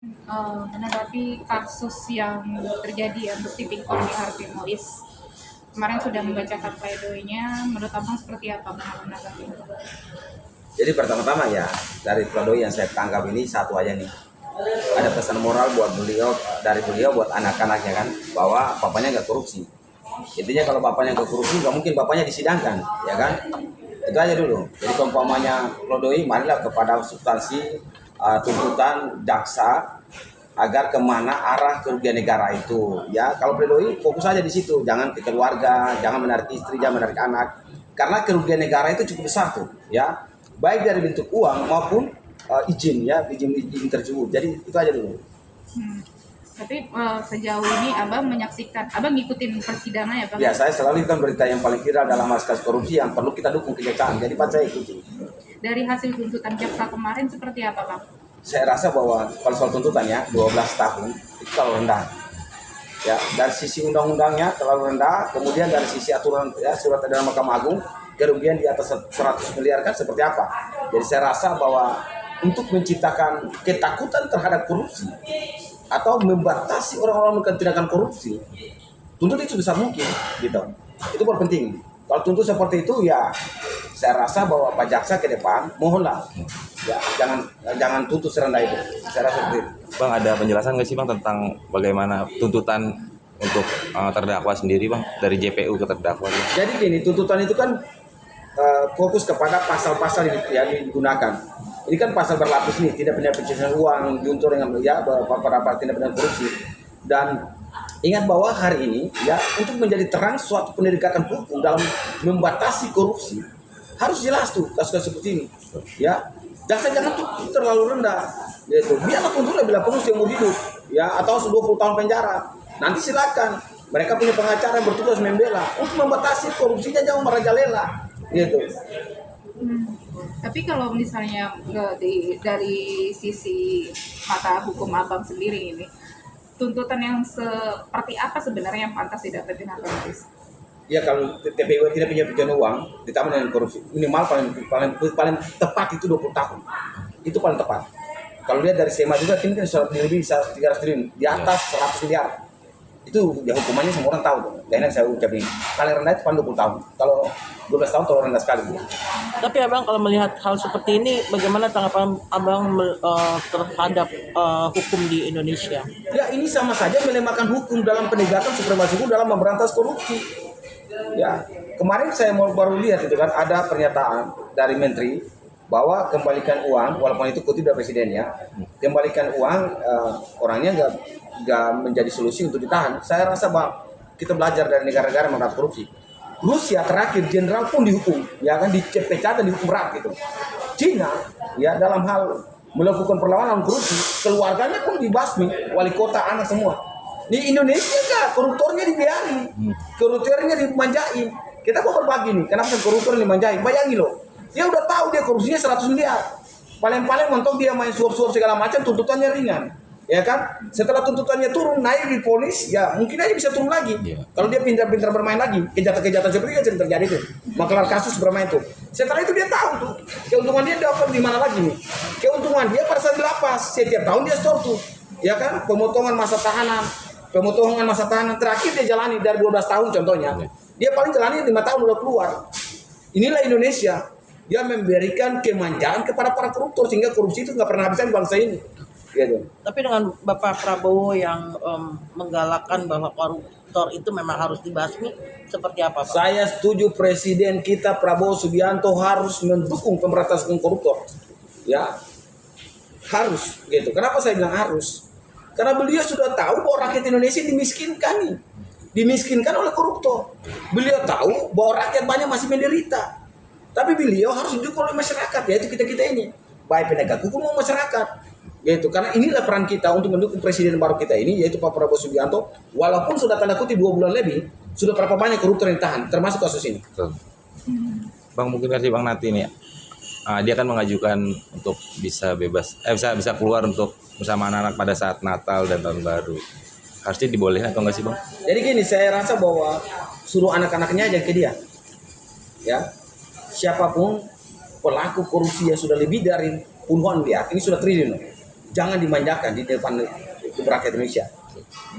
Menanggapi kasus yang terjadi ya untuk tipikor di Harvey Mois. Kemarin sudah membacakan pledoinya, menurut Abang seperti apa Bang menanggapi itu? Jadi pertama-tama ya dari pledoi yang saya tangkap ini satu aja nih. Ada pesan moral buat beliau dari beliau buat anak-anaknya kan bahwa bapaknya nggak korupsi. Intinya kalau bapaknya nggak korupsi nggak mungkin bapaknya disidangkan, ya kan? Itu aja dulu. Jadi umpamanya pledoi marilah kepada substansi tuntutan jaksa agar kemana arah kerugian negara itu. Ya kalau pledoi fokus aja di situ, jangan ke keluarga, jangan menarik istri, jangan menarik anak. Karena kerugian negara itu cukup besar tuh, ya baik dari bentuk uang maupun izin ya izin tersebut. Jadi itu aja dulu. Hmm. Tapi sejauh ini Abang menyaksikan, Abang ngikutin persidangan ya Bang? Ya saya selalu kan berita yang paling viral dalam kasus korupsi yang perlu kita dukung kejaksaan. Jadi Pak saya ikuti. Dari hasil tuntutan jaksa kemarin seperti apa Bang? Saya rasa bahwa kalau soal tuntutan ya 12 tahun itu terlalu rendah. Ya dari sisi undang-undangnya terlalu rendah. Kemudian dari sisi aturan ya, surat edaran Mahkamah Agung kerugian di atas 100 miliar kan seperti apa. Jadi saya rasa bahwa untuk menciptakan ketakutan terhadap korupsi atau membatasi orang-orang melakukan tindakan korupsi, tuntut itu sebesar mungkin, gitu. Itu paling penting. Kalau tuntut seperti itu ya, saya rasa bahwa Pak Jaksa ke depan, mohonlah, ya jangan tuntut serendah itu. Saya rasa seperti itu. Bang, ada penjelasan nggak sih Bang tentang bagaimana tuntutan untuk terdakwa sendiri Bang, dari JPU ke terdakwa? Bang? Jadi gini, tuntutan itu kan fokus kepada pasal-pasal yang digunakan. Ini kan pasal berlapis nih, tidak pidana pencucian uang, juntur dengan ya beberapa tindak pidana korupsi. Dan ingat bahwa hari ini ya untuk menjadi terang suatu penegakan hukum dalam membatasi korupsi harus jelas tuh kasus-kasus seperti ini. Ya, jangan tuh terlalu rendah. Gitu. Biarlah tuntutannya bila perlu seumur hidup, ya atau 20 tahun penjara. Nanti silakan. Mereka punya pengacara yang bertugas membela untuk membatasi korupsinya, jangan merajalela. Gitu. Tapi kalau misalnya dari sisi mata hukum Abang sendiri ini, tuntutan yang seperti apa sebenarnya yang pantas didapetin Abang Mois? Ya kalau TPU tidak punya pencucian uang ditambah dengan korupsi minimal paling tepat itu 20 tahun. Itu paling tepat. Kalau lihat dari SEMA juga ini kan lebih bisa 300 triliun di atas 100 miliar. Itu ya hukumannya semua orang tahu tuh. Dan saya ucapin paling rendah itu paling 20 tahun. Kalau 12 tahun terlalu rendah sekali. Tapi Abang kalau melihat hal seperti ini, bagaimana tanggapan Abang terhadap hukum di Indonesia? Ya ini sama saja melemahkan hukum dalam penegakan supremasi hukum dalam memberantas korupsi. Ya kemarin saya baru lihat itu kan ada pernyataan dari Menteri bahwa kembalikan uang walaupun itu kutip dari Presiden ya, kembalikan uang orangnya nggak menjadi solusi untuk ditahan. Saya rasa bahwa kita belajar dari negara-negara memberantas korupsi. Rusia terakhir jenderal pun dihukum, ya kan dipecat dan dihukum berat gitu. Cina ya dalam hal melakukan perlawanan korupsi, keluarganya pun dibasmi, wali kota, anak semua. Di Indonesia enggak, koruptornya dibiarin, koruptornya dimanjain. Kita kok berbagi nih, kenapa koruptor dimanjain? Bayangin loh, dia udah tahu dia korupsinya 100 miliar. Paling-paling mentok dia main suap-suap segala macam, tuntutannya ringan. Ya kan? Setelah tuntutannya turun, naik di polis, ya mungkin aja bisa turun lagi. Kalau dia pintar-pintar bermain lagi, kejahatan-kejahatan seperti itu yang terjadi tuh. Maklar kasus bermain tuh. Setelah itu dia tahu tuh, keuntungan dia dapat di mana lagi nih? Keuntungan dia pada saat di lapas, setiap tahun dia store tuh. Ya kan? Pemotongan masa tahanan terakhir dia jalani dari 12 tahun contohnya. Dia paling jalani 5 tahun udah keluar. Inilah Indonesia. Dia memberikan kemanjaan kepada para koruptor sehingga korupsi itu nggak pernah habis di bangsa ini. Gitu. Tapi dengan Bapak Prabowo yang menggalakkan bahwa koruptor itu memang harus dibasmi, seperti apa Pak? Saya setuju Presiden kita Prabowo Subianto harus mendukung pemberantasan koruptor. Ya, harus gitu. Kenapa saya bilang harus? Karena beliau sudah tahu bahwa rakyat Indonesia dimiskinkan oleh koruptor. Beliau tahu bahwa rakyat banyak masih menderita. Tapi beliau harus didukung oleh masyarakat, yaitu kita ini, baik penegak hukum maupun masyarakat. Yaitu karena inilah peran kita untuk mendukung presiden baru kita ini, yaitu Pak Prabowo Subianto. Walaupun sudah tanda kutip 2 bulan lebih, sudah berapa banyak koruptor yang ditahan, termasuk kasus ini. Bang, mungkin kasih Bang Nati nih. Dia kan mengajukan untuk bisa bebas, bisa keluar untuk bersama anak-anak pada saat Natal dan Tahun Baru. Harusnya dibolehin atau enggak sih Bang? Jadi gini, saya rasa bahwa suruh anak-anaknya aja ke dia. Ya, siapapun pelaku korupsi yang sudah lebih dari puluhan miliar, ini sudah triliun. jangan dimanjakan di depan rakyat Indonesia.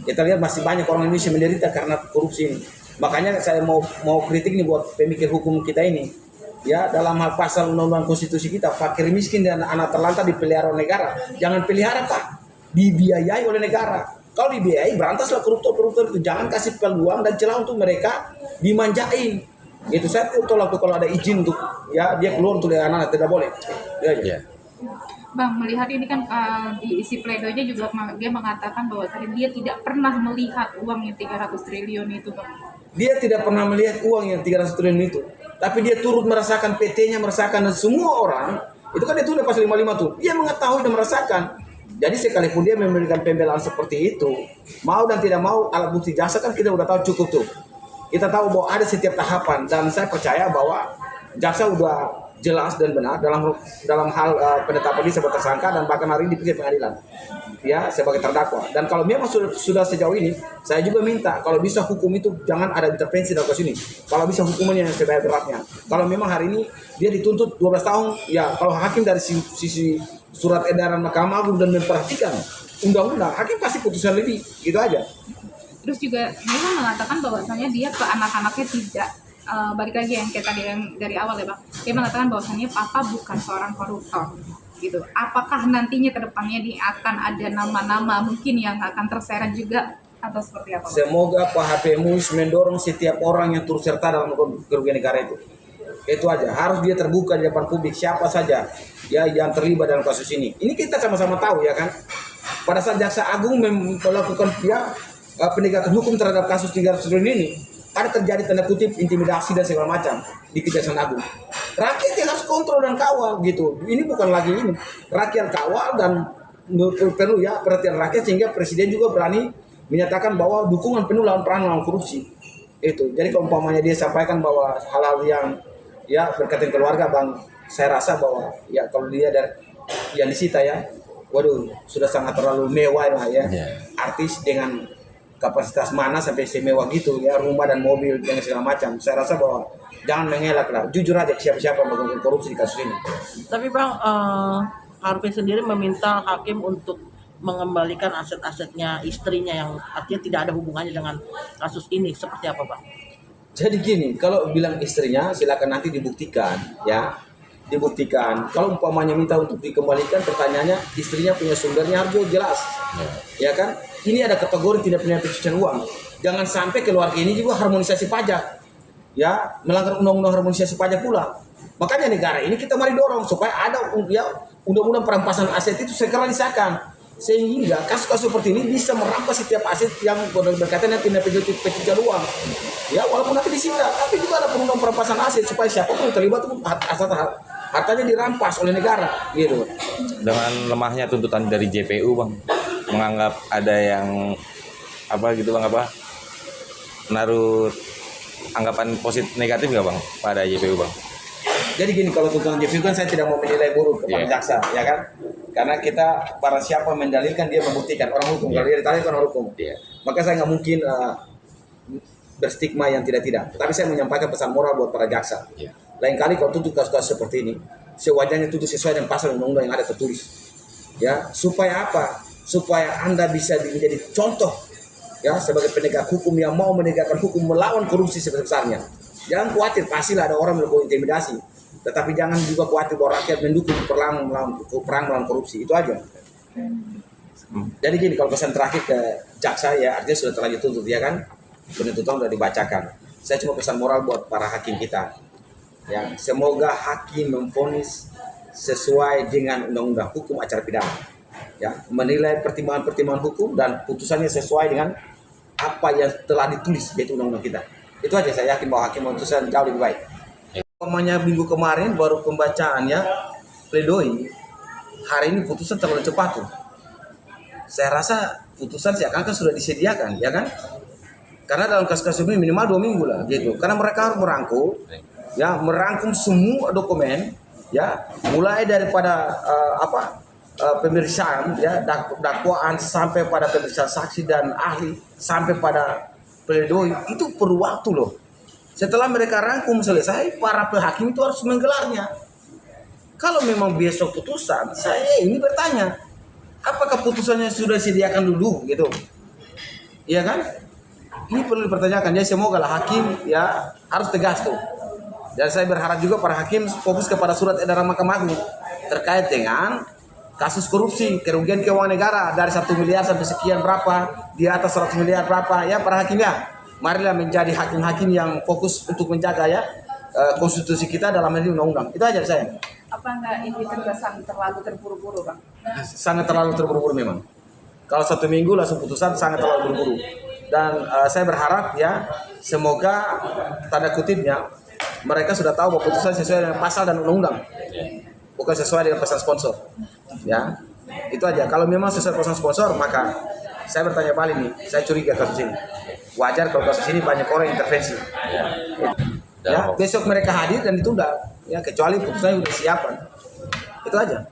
Kita lihat masih banyak orang Indonesia menderita karena korupsi ini. Makanya saya mau kritik nih buat pemikir hukum kita ini. Ya, dalam hal pasal undang-undang konstitusi kita, fakir miskin dan anak terlantar dipelihara oleh negara. Jangan pelihara, Pak. Dibiayai oleh negara. Kalau dibiayai, berantaslah koruptor-koruptor itu. Jangan kasih peluang dan celah untuk mereka dimanjain. Itu saya tolak tuh kalau ada izin untuk ya dia keluar untuk anak-anak, tidak boleh. Ya, ya. Ya. Bang, melihat ini kan di isi pledoinya juga dia mengatakan bahwa dia tidak pernah melihat uang yang 300 triliun itu, Bang. Dia tidak pernah melihat uang yang 300 triliun itu. Tapi dia turut merasakan, PT-nya merasakan, dan semua orang, itu kan itu udah pasal 55 tuh. Dia mengetahui dan merasakan. Jadi sekalipun dia memberikan pembelaan seperti itu, mau dan tidak mau alat bukti jaksa kan kita udah tahu cukup tuh. Kita tahu bahwa ada setiap tahapan, dan saya percaya bahwa jaksa udah jelas dan benar dalam hal penetapan dia sebagai tersangka dan bahkan hari ini diperiksa pengadilan ya sebagai terdakwa. Dan kalau memang sudah sejauh ini, saya juga minta kalau bisa hukum itu jangan ada intervensi dalam kasus ini. Kalau bisa hukumannya yang seberat-beratnya. Kalau memang hari ini dia dituntut 12 tahun, ya kalau hakim dari sisi surat edaran Mahkamah Agung dan memperhatikan undang-undang, hakim pasti putusan lebih, gitu aja. Terus juga dia mengatakan bahwasanya dia ke anak-anaknya tidak balik lagi yang kayak tadi yang dari awal ya, Bang. Dia mengatakan bahwasanya papa bukan seorang koruptor gitu. Apakah nantinya ke depannya akan ada nama-nama mungkin yang akan terseret juga atau seperti apa, Bang? Semoga Pak HP Muiz mendorong setiap orang yang turut serta dalam kerugian negara itu. Itu aja, harus dia terbuka di depan publik siapa saja ya yang terlibat dalam kasus ini. Ini kita sama-sama tahu ya kan. Pada saat Jaksa Agung melakukan penegakan hukum terhadap kasus 300 triliun ini, ada terjadi tanda kutip intimidasi dan segala macam di Kejaksaan Agung. Rakyat yang harus kontrol dan kawal gitu. Ini bukan lagi ini. Rakyat kawal dan perlu ya perhatian rakyat sehingga presiden juga berani menyatakan bahwa dukungan penuh lawan perang lawan korupsi. Itu. Jadi kalau umpamanya dia sampaikan bahwa hal-hal yang ya berkaitan keluarga, Bang, saya rasa bahwa ya kalau dia dari yang disita ya, waduh sudah sangat terlalu mewah lah ya. Artis dengan kapasitas mana sampai semewah gitu ya, rumah dan mobil dengan segala macam. Saya rasa bahwa jangan mengelak lah, jujur aja siapa-siapa melakukan korupsi di kasus ini. Tapi Bang, Harvey sendiri meminta hakim untuk mengembalikan aset-asetnya istrinya yang artinya tidak ada hubungannya dengan kasus ini. Seperti apa, Bang? Jadi gini, kalau bilang istrinya silakan nanti dibuktikan ya. Dibuktikan. Kalau umpamanya minta untuk dikembalikan, pertanyaannya istrinya punya sumbernya harus jelas. Ya kan? Ini ada kategori tidak punya pencucian uang. Jangan sampai keluarga ini juga harmonisasi pajak. Ya, melanggar undang-undang harmonisasi pajak pula. Makanya negara ini kita mari dorong supaya ada ya undang-undang perampasan aset itu segera disahkan. Sehingga kasus-kasus seperti ini bisa merampas setiap aset yang berkaitan dengan tindak pencucian uang. Ya, walaupun nanti disita, tapi juga ada undang perampasan aset supaya siapapun yang terlibat itu hartanya dirampas oleh negara, gitu. Dengan lemahnya tuntutan dari JPU, Bang, menganggap ada yang apa gitu, Bang, apa menaruh anggapan positif negatif nggak, Bang, pada JPU, Bang? Jadi gini, kalau tuntutan JPU kan saya tidak mau menilai buruk kepada jaksa, ya kan? Karena kita para siapa mendalilkan dia membuktikan orang hukum, kalau dia ditanya orang hukum. Maka saya nggak mungkin berstigma yang tidak-tidak. Tapi saya menyampaikan pesan moral buat para jaksa. Lain kali kalau tuntut kasus-kasus seperti ini, sewajarnya tuntut sesuai dengan pasal undang-undang yang ada tertulis. Ya, supaya apa? Supaya Anda bisa menjadi contoh ya sebagai penegak hukum yang mau menegakkan hukum melawan korupsi sebesar-besarnya. Jangan khawatir, pastilah ada orang melakukan intimidasi. Tetapi jangan juga khawatir bahwa rakyat mendukung perang melawan korupsi. Itu aja. Jadi gini, kalau pesan terakhir ke jaksa ya artinya sudah terlanjur tuntut ya kan? Penuntutan sudah dibacakan. Saya cuma pesan moral buat para hakim kita. Ya, semoga hakim memvonis sesuai dengan undang-undang hukum acara pidana. Ya, menilai pertimbangan-pertimbangan hukum dan putusannya sesuai dengan apa yang telah ditulis yaitu undang-undang kita. Itu aja, saya yakin bahwa hakim memutuskan jauh lebih baik. Umpamanya minggu kemarin baru pembacaannya pledoi, hari ini putusan terlalu cepat tuh. Saya rasa putusan seakan-akan sudah disediakan, ya kan? Karena dalam kasus-kasus ini minimal 2 minggu lah gitu. Karena mereka harus merangkum semua dokumen, ya, mulai daripada pemeriksaan, ya, dakwaan sampai pada pemeriksaan saksi dan ahli sampai pada pledoi itu perlu waktu loh. Setelah mereka rangkum selesai, para pehakim itu harus menggelarnya. Kalau memang besok putusan, saya ini bertanya, apakah putusannya sudah disediakan dulu gitu? Iya kan? Ini perlu dipertanyakan. Jadi semoga lah hakim ya harus tegas tuh. Dan saya berharap juga para hakim fokus kepada surat edaran Mahkamah Agung terkait dengan kasus korupsi, kerugian keuangan negara dari 1 miliar sampai sekian berapa, di atas 100 miliar berapa. Ya para hakim ya, marilah menjadi hakim-hakim yang fokus untuk menjaga ya konstitusi kita dalam hal ini undang-undang. Itu aja saya. Apa enggak ini terkesan terlalu terburu-buru, Bang? Sangat terlalu terburu-buru memang. Kalau 1 minggu langsung putusan sangat terlalu buru-buru. Dan saya berharap ya semoga tanda kutipnya mereka sudah tahu bahwa putusan sesuai dengan pasal dan undang-undang, bukan sesuai dengan pesan sponsor. Ya, itu aja. Kalau memang sesuai pesan sponsor, maka saya bertanya balik nih, saya curiga kasus ini. Wajar kalau kasus ini banyak orang intervensi. Ya, besok mereka hadir dan ditunda. Ya, kecuali putusannya sudah disiapkan. Itu aja.